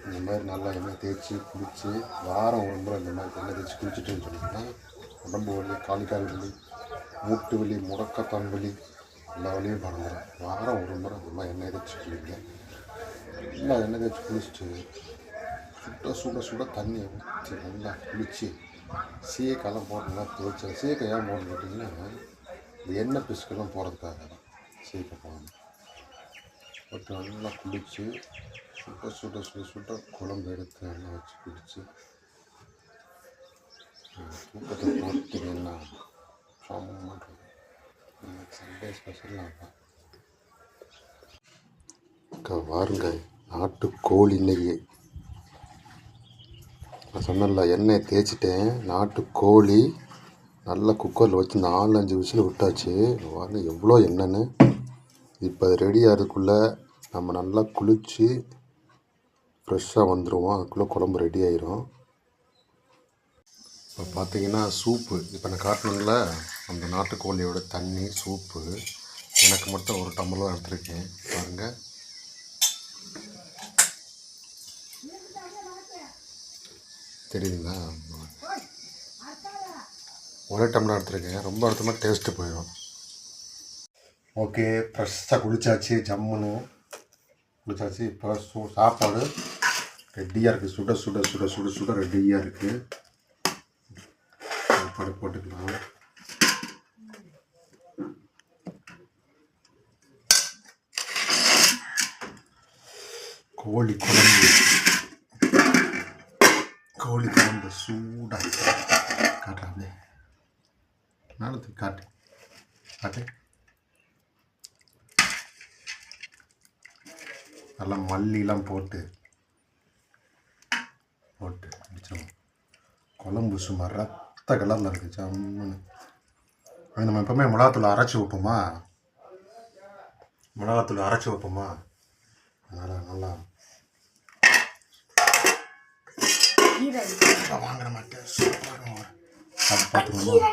இந்த மாதிரி நல்லா எண்ணெய் தேய்ச்சி குளித்து வாரம் ஒரு முறை இந்த மாதிரி எண்ணெய் தேய்ச்சி குளிச்சுட்டுன்னு சொன்னீங்கன்னா உடம்பு வலி, கால் வலி, மூட்டு வலி, முடக்கத்தான் வலி எல்லா வலியும் பறந்துடும். வாரம் ஒரு முறை இந்த மாதிரி எண்ணெய் தேய்ச்சி குளிங்க. நல்லா எண்ணெய் தேய்ச்சி குளிச்சுட்டு சுட தண்ணியை ஊற்றி நல்லா குளித்து சீயக்காயெல்லாம் போட்டு நல்லா துவைச்சா. சீயக்காய் ஏன் போடணும்னு கேட்டிங்கன்னா இந்த எண்ணெய் பிசுக்கெல்லாம் போகிறதுக்காக தான் சீயக்காய் போடணும். போட்டு நல்லா குளித்து சுட குழம்பு எடுத்து நல்லா வச்சு குடித்து தூக்கத்தை போட்டிங்கன்னா சம்மன்றது. சண்டே ஸ்பெஷலாக வாருங்க. நாட்டுக்கோழி நெய் நான் சொன்னல, எண்ணெய் தேய்ச்சிட்டேன். நாட்டுக்கோழி நல்லா குக்கரில் வச்சு 4-5 விசில் விட்டாச்சு. வாங்க எவ்வளோ எண்ணெய்ன்னு. இப்போ அது ரெடி ஆகிறதுக்குள்ளே நம்ம நல்லா குளித்து ஃப்ரெஷ்ஷாக வந்துடுவோம். அதுக்குள்ளே குழம்பு ரெடி ஆயிரும். இப்போ பார்த்தீங்கன்னா சூப்பு, இப்போ நான் காட்டணும்ல அந்த நாட்டுக்கோழியோட தண்ணி சூப்பு. எனக்கு மட்டும் ஒரு டம்ளர் எடுத்துருக்கேன் பாருங்கள். தெரியுதுங்களா? ஒரே டம்ளர் எடுத்துருக்கேன். ரொம்ப எடுத்தோம்னா டேஸ்ட்டு போயிடும். ஓகே, ஃப்ரெஷ்ஷாக குளிச்சாச்சு, ஜம்முன்னு குளிச்சாச்சு. இப்போ சாப்பாடு ரெடியாக இருக்குது. சுட ரெடியாக இருக்குது. சாப்பாடு போட்டுக்கலாம். கோழி குழம்பு சூடாக காட்டுறாங்க. நாளைக்கு காட்டு நல்லா மல்லிலாம் போட்டு முடிச்சோம். குழம்பு சும்மா ரத்த கலரில் இருக்குது ஜம்முன்னு. அது நம்ம எப்போவுமே மிளகாத்தூள் அரைச்சி வைப்போமா, அதனால் நல்லா வாங்கின மாட்டேன். சூப்பராக அது பார்த்துருவோமா.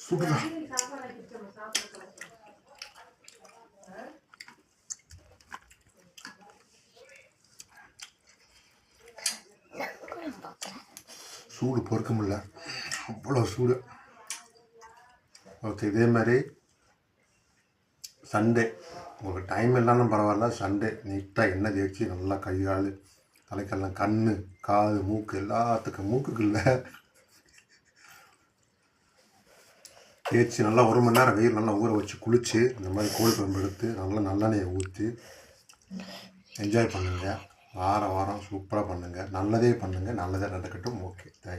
சுடுதான் சூடு பொறுக்க முடியல, அவ்வளோ சூடு. ஓகே, இதே மாதிரி சண்டே உங்களுக்கு டைம் இல்லைன்னு பரவாயில்ல, சண்டே நீட்டாக எண்ணெய் தேய்ச்சி நல்லா கை கால் தலைக்கெல்லாம் கண் காது மூக்கு எல்லாத்துக்கும் மூக்குக்கு இல்லை தேய்ச்சி நல்லா 1 மணி நேரம் வெயில் நல்லா ஊற வச்சு குளித்து இந்த மாதிரி கோழி குழம்பு எடுத்து நல்லா நல்லெண்ணெயை ஊற்றி என்ஜாய் பண்ணுங்கள். வாரம் சூப்பராக பண்ணுங்கள். நல்லதே பண்ணுங்கள். நல்லதே நடக்கட்டும். Okay, thanks.